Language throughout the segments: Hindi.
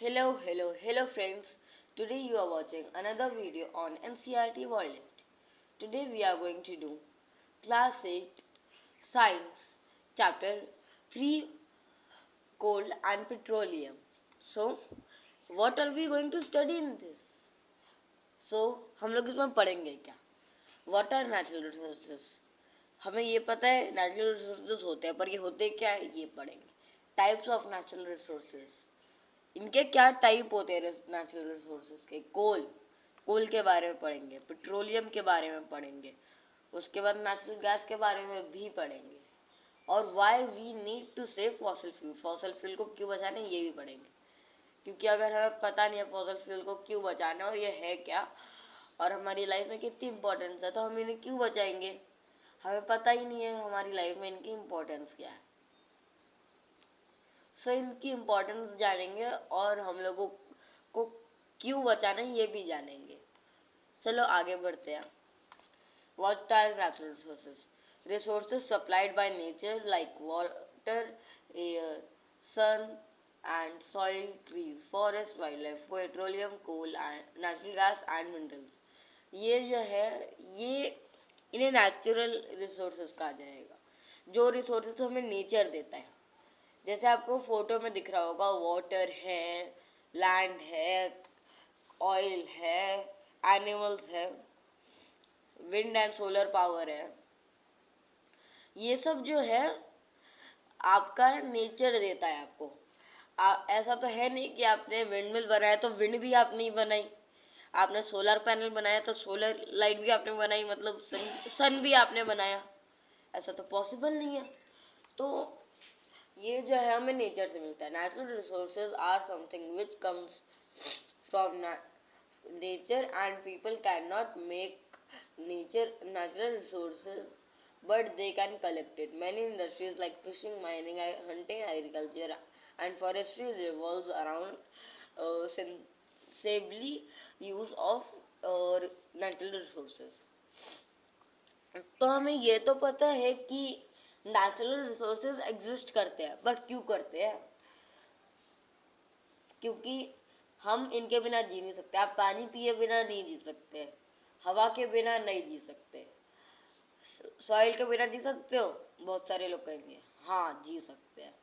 Hello friends. Today you are watching another video on NCERT World. Today we are going to do Class 8 Science Chapter 3 Coal and Petroleum. So, what are we going to study in this? हम लोग इसमें पढ़ेंगे क्या? What are natural resources? हमें ये पता है नेचुरल रिसोर्सेज होते हैं, पर ये होते क्या है ये पढ़ेंगे. टाइप्स ऑफ नेचुरल रिसोर्सेज, इनके क्या टाइप होते हैं नेचुरल रिसोर्सेज के. कोल के बारे में पढ़ेंगे, पेट्रोलियम के बारे में पढ़ेंगे, उसके बाद नेचुरल गैस के बारे में भी पढ़ेंगे, और why we need to save fossil fuel को क्यों बचाना है ये भी पढ़ेंगे. क्योंकि अगर हमें पता नहीं है फॉसिल फ्यूल को क्यों बचाना है और ये है क्या और हमारी लाइफ में कितनी इम्पोर्टेंस है, तो हम इन्हें क्यों बचाएंगे. हमें पता ही नहीं है हमारी लाइफ में इनकी इम्पोर्टेंस क्या है. इनकी इम्पोर्टेंस जानेंगे और हम लोगों को क्यों बचाना है ये भी जानेंगे. चलो आगे बढ़ते हैं. What are natural resources? Resources supplied by nature like water, air, sun and soil, trees, forest, wildlife, petroleum, coal, and natural gas and minerals. ये जो है ये इन्हें नेचुरल रिसोर्सेज कहा जाएगा. जो रिसोर्सेज हमें नेचर देता है, जैसे आपको फोटो में दिख रहा होगा, वाटर है, लैंड है, ऑयल है, एनिमल्स है, विंड एंड सोलर पावर है. ये सब जो है आपका नेचर देता है आपको. ऐसा तो है नहीं कि आपने विंड मिल बनाया तो विंड भी आपने ही बनाई, आपने सोलर पैनल बनाया तो सोलर लाइट भी आपने बनाई, मतलब सन भी आपने बनाया. ऐसा तो पॉसिबल नहीं है. तो ये जो है हमें नेचर से मिलता है. Natural resources are something which comes from nature and people can not make natural resources, but they can collect it. Many industries like fishing, mining, hunting, agriculture and forestry revolves around sensibly use of natural resources. तो हमें ये तो पता है कि नेचुरल रिसोर्सेज एग्जिस्ट करते हैं, पर क्यों करते हैं? क्योंकि हम इनके बिना जी नहीं सकते. आप पानी पिए बिना नहीं जी सकते, हवा के बिना नहीं जी सकते, सॉइल के बिना जी सकते हो. बहुत सारे लोग कहेंगे हाँ जी सकते हैं.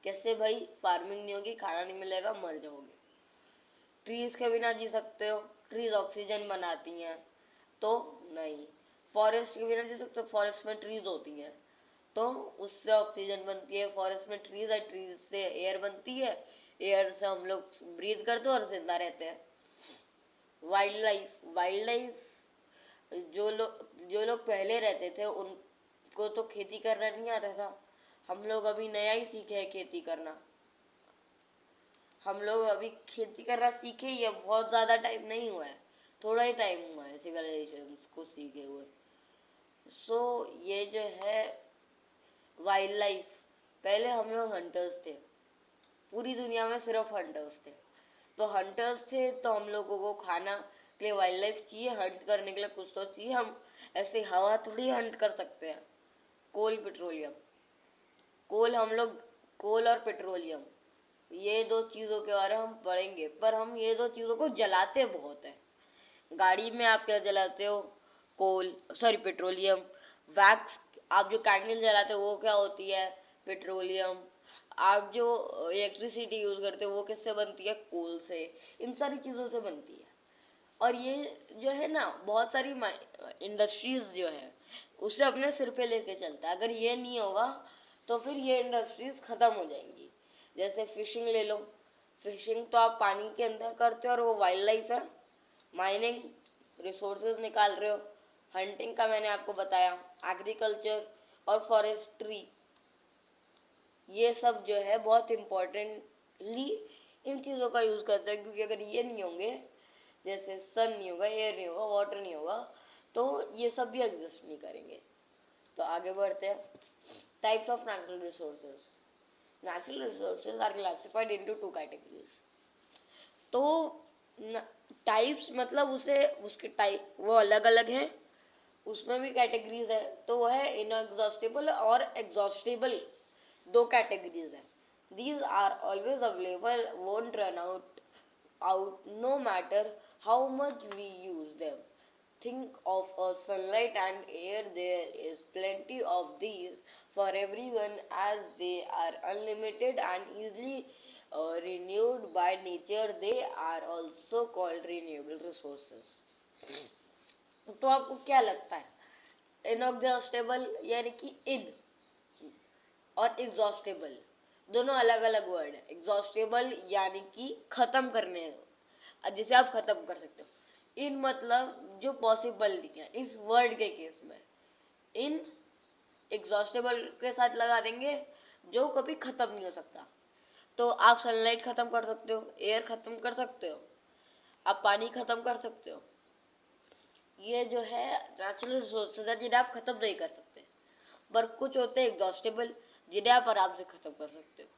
कैसे भाई? फार्मिंग नहीं होगी, खाना नहीं मिलेगा, मर जाओगे. ट्रीज के बिना जी सकते हो, ट्रीज ऑक्सीजन बनाती हैं, तो नहीं. फॉरेस्ट के बिना जी सकते हो, फॉरेस्ट में ट्रीज होती हैं तो उससे ऑक्सीजन बनती है. फॉरेस्ट में ट्रीज है, ट्रीज से एयर बनती है, एयर से हम लोग ब्रीथ करते हैं और जिंदा रहते हैं. वाइल्ड लाइफ जो लोग पहले रहते थे उनको तो खेती करना नहीं आता था. हम लोग अभी नया ही सीखे हैं खेती करना. हम लोग अभी खेती करना सीखे ही है, बहुत ज़्यादा टाइम नहीं हुआ है, थोड़ा ही टाइम हुआ है सिविलाइजेशन को सीखे हुए. ये जो है वाइल्ड लाइफ. पहले हम लोग हंटर्स थे, पूरी दुनिया में सिर्फ हंटर्स थे. तो हंटर्स थे तो हम लोगों को खाना के लिए वाइल्ड लाइफ चाहिए, हंट करने के लिए कुछ तो चाहिए. हम ऐसे हवा थोड़ी हंट कर सकते हैं. कोल और पेट्रोलियम, ये दो चीज़ों के बारे में हम पढ़ेंगे. पर हम ये दो चीज़ों को जलाते बहुत हैं. गाड़ी में आप क्या जलाते हो? पेट्रोलियम. वैक्स, आप जो कैंडल जलाते हो वो क्या होती है? पेट्रोलियम. आप जो इलेक्ट्रिसिटी यूज़ करते हो वो किससे बनती है? कोल से. इन सारी चीज़ों से बनती है. और ये जो है ना, बहुत सारी इंडस्ट्रीज जो है उसे अपने सिर पे लेके चलता है. अगर ये नहीं होगा तो फिर ये इंडस्ट्रीज खत्म हो जाएंगी. जैसे फिशिंग ले लो. फिशिंग तो आप पानी के अंदर करते हो और वो वाइल्ड लाइफ है. माइनिंग, रिसोर्सेज निकाल रहे हो. हंटिंग का मैंने आपको बताया. एग्रीकल्चर और फॉरेस्ट्री, ये सब जो है बहुत इम्पोर्टेंटली इन चीज़ों का यूज़ करते हैं. क्योंकि अगर ये नहीं होंगे, जैसे सन नहीं होगा, एयर नहीं होगा, वाटर नहीं होगा, तो ये सब भी एग्जिस्ट नहीं करेंगे. तो आगे बढ़ते हैं. Types of natural resources. Natural resources are classified into 2 categories. तो टाइप्स मतलब उसके टाइप वो अलग अलग हैं, उसमें भी कैटेगरीज है. तो वो है इनएग्जॉस्टिबल और एग्जॉस्टिबल, 2 कैटेगरीज है. These are always available, won't run out no matter how much we use them. Think of a sunlight and air, there is plenty of these for everyone as they are unlimited and easily renewed by nature. They are also called renewable resources. तो आपको क्या लगता है इनऑक्सॉस्टेबल यानी कि इन और एग्जॉस्टेबल दोनों अलग अलग वर्ड है. एग्जॉस्टेबल यानी कि खत्म करने जिसे आप खत्म कर सकते हो. इन मतलब जो पॉसिबल नहीं है इस वर्ड के केस में. इन एग्जॉस्टेबल के साथ लगा देंगे जो कभी खत्म नहीं हो सकता. तो आप सनलाइट खत्म कर सकते हो, एयर खत्म कर सकते हो, आप पानी खत्म कर सकते हो. ये जो है नेचुरल रिसोर्सेज है जिन्हें आप खत्म नहीं कर सकते. पर कुछ होते हैं एग्जॉस्टेबल जिन्हें आप आराम से खत्म कर सकते हो.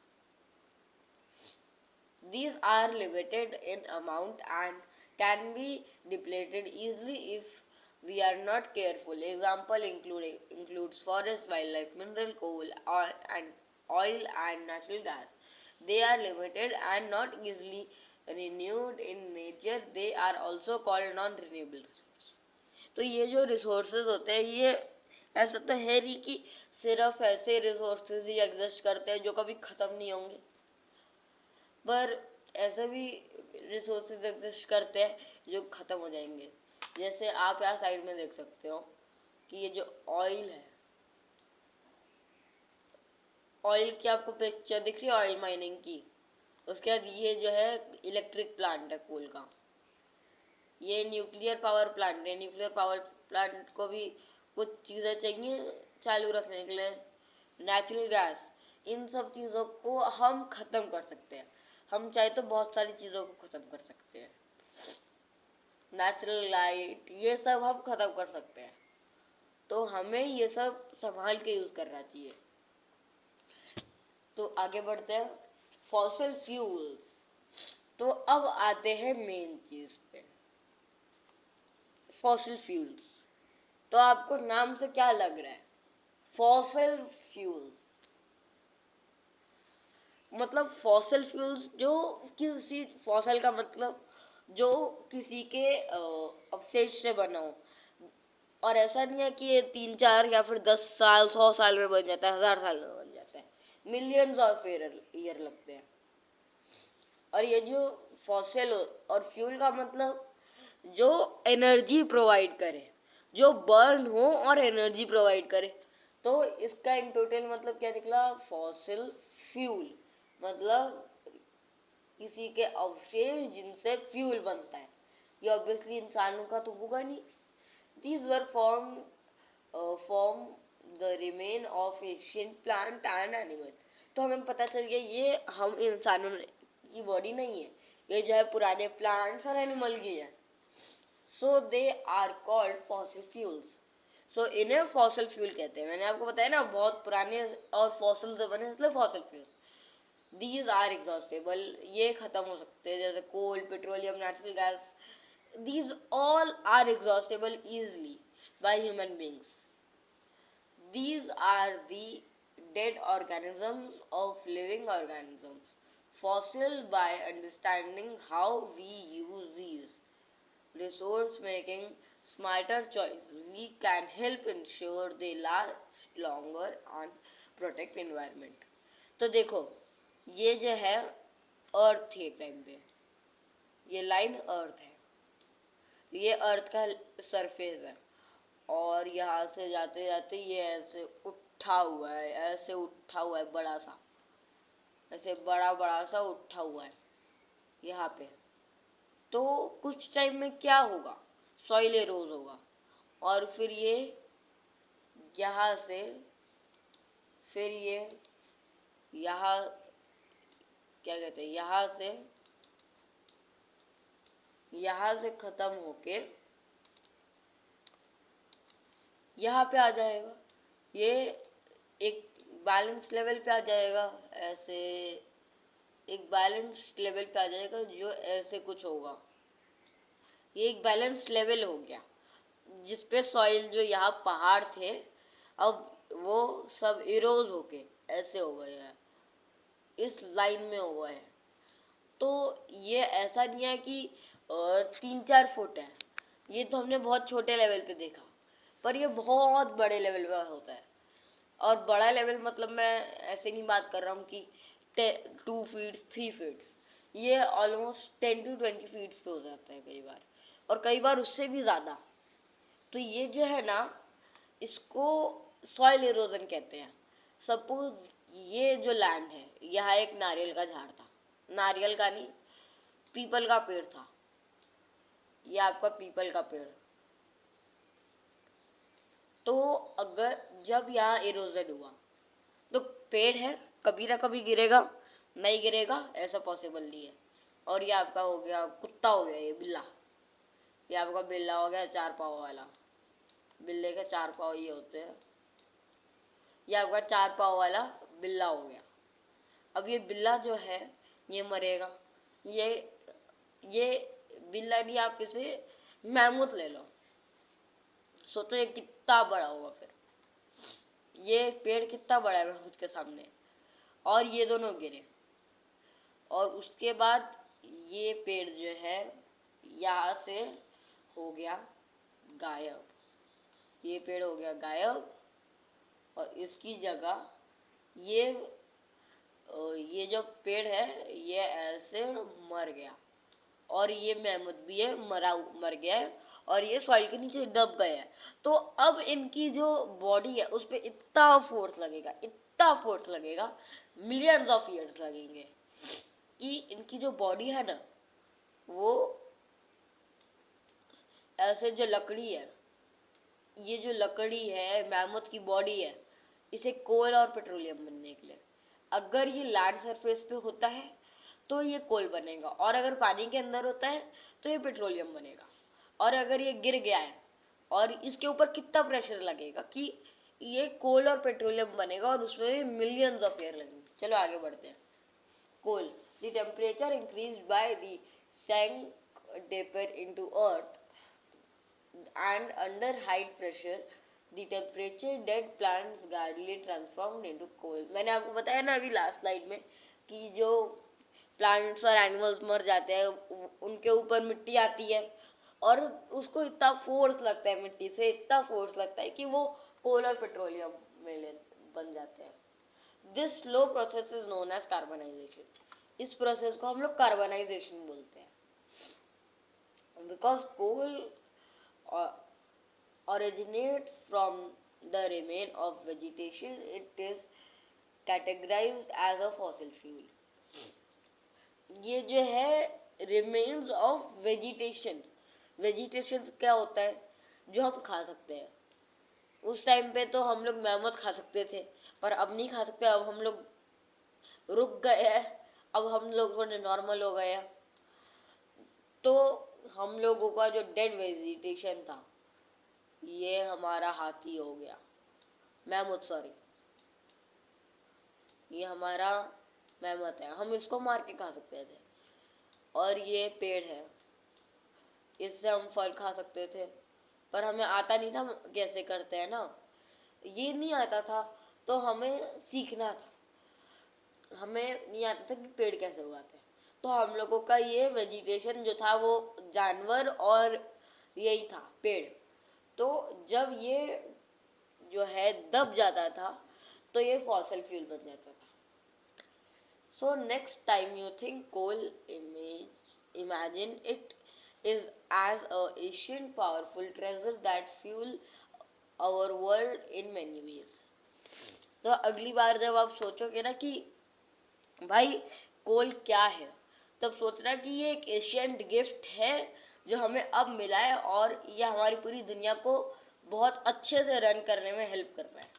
These are limited in amount and can be depleted easily if we are not careful. Example includes forest, wildlife, mineral, coal, oil and natural gas. They are limited and not easily renewed in nature. They are also called non-renewable resources. तो ये जो रिसोर्सेज होते हैं ये ऐसा तो है नहीं कि सिर्फ ऐसे रिसोर्सेज ही एग्जिस्ट करते हैं जो कभी खत्म नहीं होंगे. पर ऐसे भी रिसोर्सेज एग्जिस्ट करते हैं जो खत्म हो जाएंगे. जैसे आप यहाँ साइड में देख सकते हो कि ये जो ऑयल है, ऑयल की आपको पिक्चर दिख रही है ऑयल माइनिंग की. उसके बाद ये जो है इलेक्ट्रिक प्लांट है कोल का. ये न्यूक्लियर पावर प्लांट है. न्यूक्लियर पावर प्लांट को भी कुछ चीज़ें चाहिए चालू रखने के लिए. नेचुरल गैस, इन सब चीज़ों को हम ख़त्म कर सकते हैं. हम चाहे तो बहुत सारी चीज़ों को ख़त्म कर सकते हैं. नेचुरल लाइट ये सब हम ख़त्म कर सकते हैं. तो हमें ये सब संभाल के यूज़ करना चाहिए. तो आगे बढ़ते हैं. Fossil fuels. तो अब आते हैं मेन चीज़ पे. Fossil fuels. तो आपको नाम से क्या लग रहा है? फॉसिल फ्यूल्स मतलब फॉसिल फ्यूल्स जो किसी फॉसिल का मतलब जो किसी के अवशेष से बना हो. और ऐसा नहीं है कि ये 3-4 या फिर 10 साल 100 साल में बन जाता है, 1000 साल में बन जाता है. मिलियंस ऑफ ईयर लगते हैं. और ये जो फॉसिल और फ्यूल का मतलब जो एनर्जी प्रोवाइड करे, जो बर्न हो और एनर्जी प्रोवाइड करे. तो इसका इन टोटल मतलब क्या निकला? फॉसिल फ्यूल मतलब किसी के अवशेष जिनसे फ्यूल बनता है. ये ऑब्वियसली इंसानों का तो होगा नहीं. These were form the remain of ancient plant and animal. तो हमें पता चल गया ये हम इंसानों की बॉडी नहीं है, ये जो है पुराने प्लांट्स और एनिमल की है. So they are called fossil fuels. So इन्हें फॉसिल फ्यूल कहते हैं. मैंने आपको बताया ना बहुत पुराने और फॉसिल से बने इसलिए fossil fuel. These are exhaustible. ये खत्म हो सकते हैं जैसे coal, petroleum, natural gas. These all are exhaustible easily by human beings. These are the dead organisms of living organisms. Fossil by understanding how we use these resource making smarter choice. We can help ensure they last longer and protect environment. तो देखो ये जो है अर्थ थी एक टाइम पे. ये लाइन अर्थ है. ये अर्थ का सरफेस है और यहाँ से जाते जाते ये ऐसे उठा हुआ है, ऐसे उठा हुआ है बड़ा सा, ऐसे बड़ा बड़ा सा उठा हुआ है यहाँ पे. तो कुछ टाइम में क्या होगा? सॉइल एरोज होगा और फिर ये यहाँ से फिर ये यहाँ क्या कहते हैं यहाँ से खत्म होके यहाँ पे आ जाएगा. ये एक बैलेंस लेवल पे आ जाएगा. ऐसे एक बैलेंस लेवल पे आ जाएगा जो ऐसे कुछ होगा. ये एक बैलेंस लेवल हो गया जिसपे सॉइल जो यहाँ पहाड़ थे अब वो सब इरोज होके ऐसे हो गए हैं. इस लाइन में हुआ है। तो ये ऐसा नहीं है कि 3-4 फुट है, ये तो हमने बहुत छोटे लेवल पे देखा, पर ये बहुत बड़े लेवल पे होता है। और बड़ा लेवल मतलब मैं ऐसे नहीं बात कर रहा हूँ कि 2 फीट 3 फीट, ये ऑलमोस्ट 10 to 20 फीट पे हो जाता है कई बार, और कई बार उससे भी ज़्यादा। तो ये जो है ना, इसको सॉइल इरोजन कहते हैं। सपोज ये जो लैंड है, यहाँ एक नारियल का झाड़ था, नारियल का नहीं, पीपल का पेड़ था, ये आपका पीपल का पेड़। तो अगर जब यहाँ इरोजन हुआ तो पेड़ है, कभी ना कभी गिरेगा, नहीं गिरेगा ऐसा पॉसिबल नहीं है। और ये आपका हो गया कुत्ता, हो गया ये बिल्ला, ये आपका बिल्ला हो गया 4 पाँव वाला। बिल्ले के 4 पाँव ये होते हैं, ये आपका 4 पाँव वाला बिल्ला हो गया। अब ये बिल्ला जो है ये मरेगा। ये बिल्ला नहीं, आप इसे मैमूथ ले लो, सोचो ये कितना बड़ा होगा। फिर ये पेड़ कितना बड़ा है मैमूथ के सामने, और ये दोनों गिरे, और उसके बाद ये पेड़ जो है यहाँ से हो गया गायब, ये पेड़ हो गया गायब, और इसकी जगह ये जो पेड़ है ये ऐसे मर गया, और ये मैमूथ भी है मर गया है, और ये सॉइल के नीचे दब गया है। तो अब इनकी जो बॉडी है उस पर इतना फोर्स लगेगा, इतना फोर्स लगेगा, मिलियंस ऑफ ईयर्स लगेंगे, कि इनकी जो बॉडी है ना, वो ऐसे जो लकड़ी है, ये जो लकड़ी है मैमूथ की बॉडी है, इसे कोल और पेट्रोलियम बनने के लिए, अगर ये लैंड सरफेस पे होता है तो ये कोल बनेगा, और अगर पानी के अंदर होता है तो ये पेट्रोलियम बनेगा। और अगर ये गिर गया है, और इसके ऊपर कितना प्रेशर लगेगा कि ये कोल और पेट्रोलियम बनेगा, और उसमें मिलियंस ऑफ ईयर लगेंगे। चलो आगे बढ़ते हैं। Coal, the temperature increased by the sank deeper into earth and under high pressure the temperature dead plants gradually transformed into coal। मैंने आपको बताया ना अभी लास्ट स्लाइड में कि जो प्लांट्स और एनिमल्स मर जाते हैं उनके ऊपर मिट्टी आती है, और उसको इतना फोर्स लगता है, मिट्टी से इतना फोर्स लगता है कि वो कोल और पेट्रोलियम में बन जाते हैं। This slow process is known as carbonization. इस प्रोसेस को हम लोग कार्बनाइजेशन बोलते हैं। Because coal originates from the remain of vegetation, it is categorized as a fossil fuel। ये जो है remains of vegetation, vegetation क्या होता है, जो हम खा सकते हैं। उस टाइम पे तो हम लोग मैमूथ खा सकते थे, पर अब नहीं खा सकते, अब हम लोग रुक गए हैं, अब हम लोगों ने नॉर्मल हो गए हैं। तो हम लोगों का जो डेड वेजिटेशन था, ये हमारा हाथी हो गया, मैमूथ सॉरी, ये हमारा मैमूथ है, हम इसको मार के खा सकते थे। और ये पेड़ है, इससे हम फल खा सकते थे, पर हमें आता नहीं था कैसे करते हैं ना, ये नहीं आता था, तो हमें सीखना था, हमें नहीं आता था कि पेड़ कैसे उगाते हैं। तो हम लोगों का ये वेजिटेशन जो था वो जानवर और यही था, पेड़। तो जब ये जो है दब जाता था तो ये फॉसिल फ्यूल बन जाता था। So next time you think coal, imagine it is as a ancient powerful treasure that fuel our world in many ways। तो अगली बार जब आप सोचोगे ना कि भाई कोल क्या है, तब सोचना कि ये एक एशियंट गिफ्ट है जो हमें अब मिला है, और ये हमारी पूरी दुनिया को बहुत अच्छे से रन करने में हेल्प कर रहा है।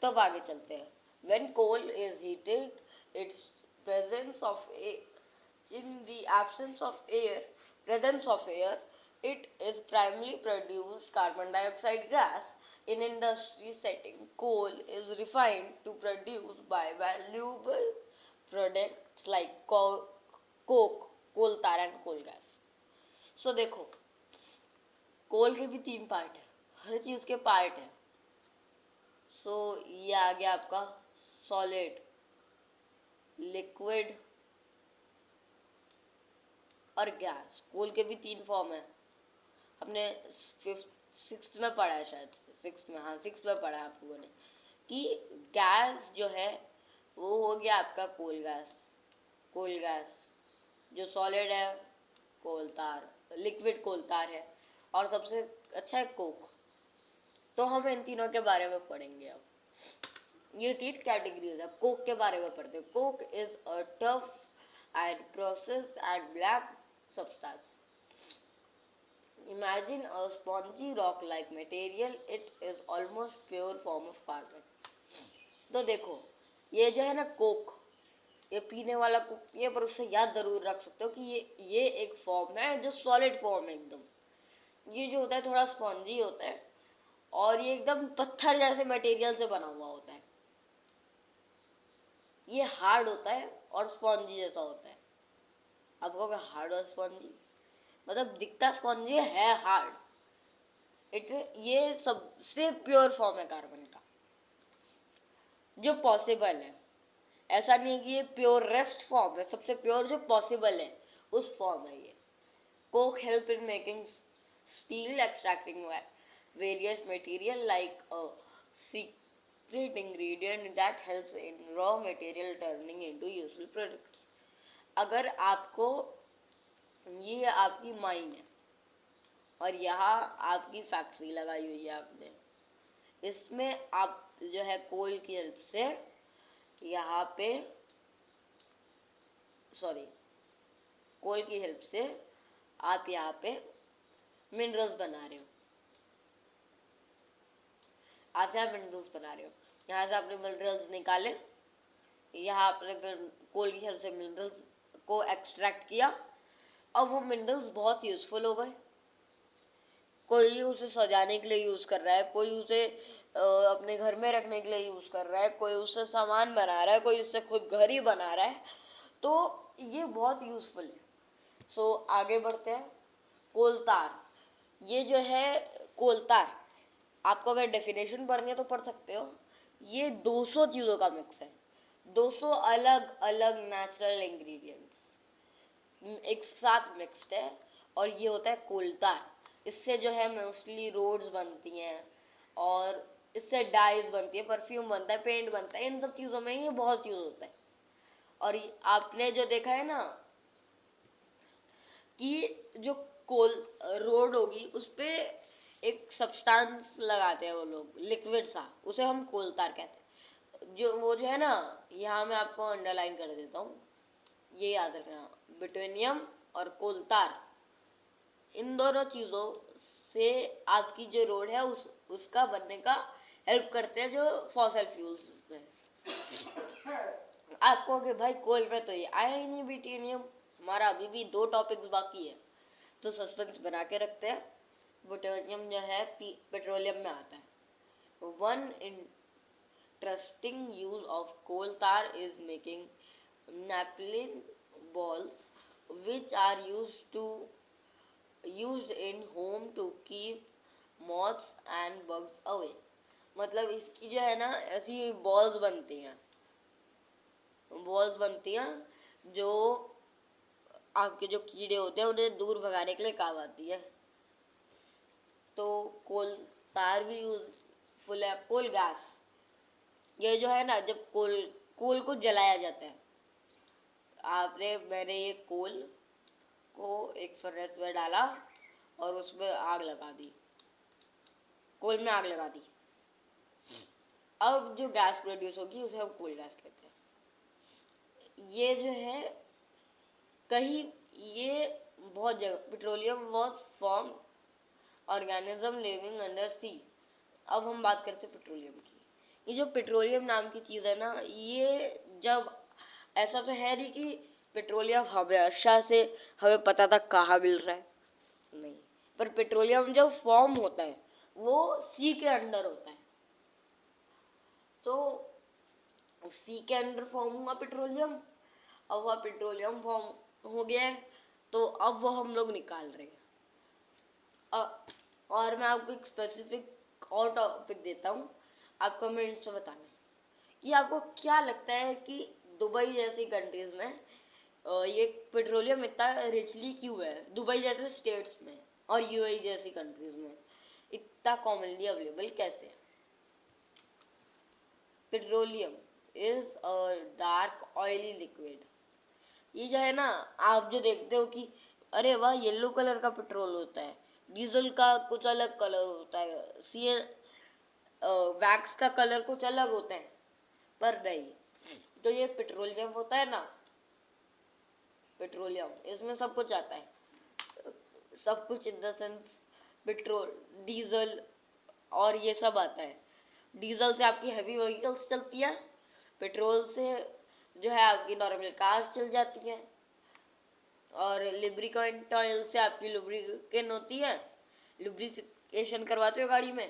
तो अब आगे चलते हैं। When coal is heated, its presence of air, in the absence of air, presence of air, it is primarily produced carbon dioxide gas. In industry setting, coal is refined to produce biovaluable products like coke, coal tar and coal gas। So देखो, कोल के भी 3 पार्ट है, हर चीज के पार्ट है। सो ये आ गया आपका सॉलिड, लिक्विड और गैस। कोल के भी 3 फॉर्म है, हमने 6th में पढ़ा है, शायद 6th में, हाँ 6th में पढ़ा है आप लोगों ने, कि गैस जो है वो हो गया आपका कोल गैस। कोल गैस जो सॉलिड है, कोल तार, लिक्विड कोल तार है, और सबसे अच्छा है कोक। तो हम इन तीनों के बारे में पढ़ेंगे अब। ये 3 कैटेगरीज है। कोक के बारे में पढ़ते हैं। Coke is a tough and process and black substance. Imagine a spongy rock-like material. It is almost pure form of carbon. तो देखो, ये जो है ना कोक, ये पीने वाला कोक, ये पर उससे याद जरूर रख सकते हो कि ये एक फॉर्म है जो सॉलिड फॉर्म है एकदम। ये जो होता है थोड़ा स्पॉन्जी होता है, और ये एकदम पत्थर जैसे मटेरियल से बना हुआ होता है। ये हार्ड होता है और स्पॉन्जी जैसा होता है। अब कहोगे हार्ड और स्पॉन्जी, मतलब दिखता स्पॉन्जी है, हार्ड। ये सबसे प्योर फॉर्म है कार्बन का जो पॉसिबल है। ऐसा नहीं है कि ये प्योर रेस्ट फॉर्म है, सबसे प्योर जो पॉसिबल है उस फॉर्म है ये। Coke help in making steel, extracting various material like a secret ingredient that helps in raw material turning into useful products. अगर आपको, ये आपकी माइन है और यहाँ आपकी फैक्ट्री लगाई हुई है आपने, इसमें आप जो है कोल की हेल्प से यहाँ पे, कोल की हेल्प से आप यहाँ पे मिनरल्स बना रहे हो। आप यहाँ मिनरल्स बना रहे हो, यहाँ से आपने मिनरल्स निकाले, यहाँ आपने कोल की हेल्प से मिनरल्स को एक्सट्रैक्ट किया। अब वो मिनरल्स बहुत यूजफुल हो गए। कोई उसे सजाने के लिए यूज कर रहा है, कोई उसे अपने घर में रखने के लिए यूज कर रहा है, कोई उससे सामान बना रहा है, कोई उससे खुद घर ही बना रहा है। तो ये बहुत यूजफुल है। सो आगे बढ़ते हैं। कोलतार, ये जो है कोलतार, आपको अगर डेफिनेशन पढ़नी है तो पढ़ सकते हो। ये 200 चीजों का मिक्स है, 200 अलग अलग नेचुरल इंग्रेडिएंट्स एक साथ मिक्स्ड है, और ये होता है कोलतार। इससे जो है मोस्टली रोड्स बनती हैं, और इससे डाइज बनती है, परफ्यूम बनता है, पेंट बनता है, इन सब चीज़ों में ये बहुत यूज होता है। और आपने जो देखा है ना कि जो कोल रोड होगी उस पे एक सब्सटेंस लगाते हैं वो लोग, लिक्विड सा, उसे हम कोलतार कहते हैं। जो वो जो है ना, यहाँ मैं आपको अंडरलाइन कर देता हूँ, ये याद रखना, बिटूनियम और कोलतार, इन दोनों चीज़ों से आपकी जो रोड है उसका बनने का हेल्प करते हैं, जो फॉसिल फ्यूल्स में। आपको कि भाई कोल में तो ये आया ही नहीं बिटूनियम, हमारा अभी भी 2 टॉपिक्स बाकी है, तो सस्पेंस बना के रखते हैं। बिटूनियम जो है पेट्रोलियम में आता है। One interesting use of coal tar is making naphthalene balls which are used in home to keep moths and bugs away। मतलब इसकी जो है ना ऐसी बॉल्स बनती हैं जो आपके जो कीड़े होते हैं उन्हें दूर भगाने के लिए काम आती है। तो कोल तार भी यूजफुल है। कोल गैस, ये जो है ना, जब कोल को जलाया जाता है, मैंने ये कोल को एक फर्नेस में डाला और उसमें आग लगा दी, कोल में आग लगा दी। अब जो गैस प्रोड्यूस होगी उसे हम कोल गैस कहते हैं। ये जो है कहीं, ये बहुत जगह, petroleum was form organism living under sea. अब हम बात करते हैं पेट्रोलियम की। ये जो पेट्रोलियम नाम की चीज़ है ना, ये जब, ऐसा तो है नहीं कि पेट्रोलियम हमेशा से हमें पता था कहाँ मिल रहा है, नहीं, पर पेट्रोलियम जब फॉर्म होता है वो सी के अंडर होता है। तो सी के अंडर फॉर्म हुआ पेट्रोलियम। अब वह पेट्रोलियम फॉर्म हो गया है, तो अब वो हम लोग निकाल रहे हैं। और मैं आपको एक स्पेसिफिक और टॉपिक देता हूँ, आप कमेंट्स में बताना कि आपको क्या लगता है कि दुबई जैसी कंट्रीज में ये पेट्रोलियम इतना रिचली क्यों है, दुबई जैसे स्टेट्स में और यूएई जैसी कंट्रीज में इतना कॉमनली अवेलेबल कैसे है? Petroleum is a dark oily liquid. ये जो है ना, आप जो देखते हो कि अरे वाह येलो कलर का पेट्रोल होता है, डीजल का कुछ अलग कलर होता है, वैक्स का कलर कुछ अलग होता है, पर नहीं, तो ये पेट्रोलियम होता है ना, पेट्रोलियम इसमें सब कुछ आता है, सब कुछ in the sense petrol, diesel और ये सब आता है। डीजल से आपकी हैवी व्हीकल्स चलती है, पेट्रोल से जो है आपकी नॉर्मल कार्स चल जाती हैं, और लुब्रिकेंट ऑयल से आपकी लुब्रिकेशन होती है, लुब्रिफिकेशन करवाते हो गाड़ी में,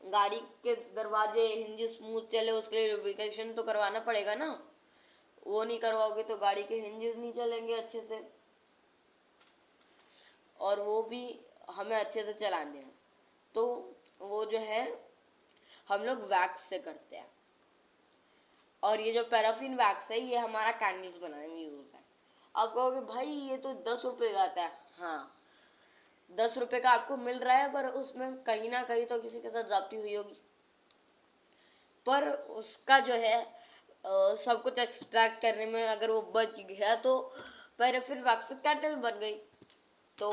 गाड़ी के दरवाजे हिंज स्मूथ चले उसके लिए लुब्रिकेशन तो करवाना पड़ेगा ना, वो नहीं करवाओगे तो गाड़ी के हिंजेस नहीं चलेंगे अच्छे से, और वो भी हमें अच्छे से चलाने हैं, तो वो जो है हम लोग वैक्स से करते हैं। और ये जो पैराफिन वैक्स है ये हमारा कैंडल्स बनाने में यूज होता है। आप कहोगे भाई ये तो 10 रुपए का आता है, हाँ 10 रुपए का आपको मिल रहा है, पर उसमें कहीं ना कहीं तो किसी के साथ जाती हुई होगी, पर उसका जो है सब कुछ एक्सट्रैक्ट करने में अगर वो बच गया तो पैराफिन वैक्स से कैंडल बन गई। तो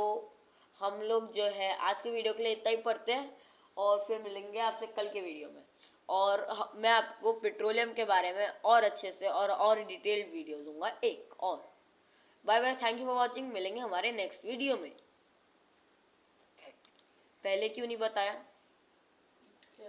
हम लोग जो है आज के वीडियो के लिए इतना ही पढ़ते हैं, और फिर मिलेंगे आपसे कल के वीडियो में, और मैं आपको पेट्रोलियम के बारे में और अच्छे से और डिटेल्ड वीडियो दूंगा एक और। Bye bye, thank you for watching, मिलेंगे हमारे नेक्स्ट वीडियो में। पहले क्यों नहीं बताया?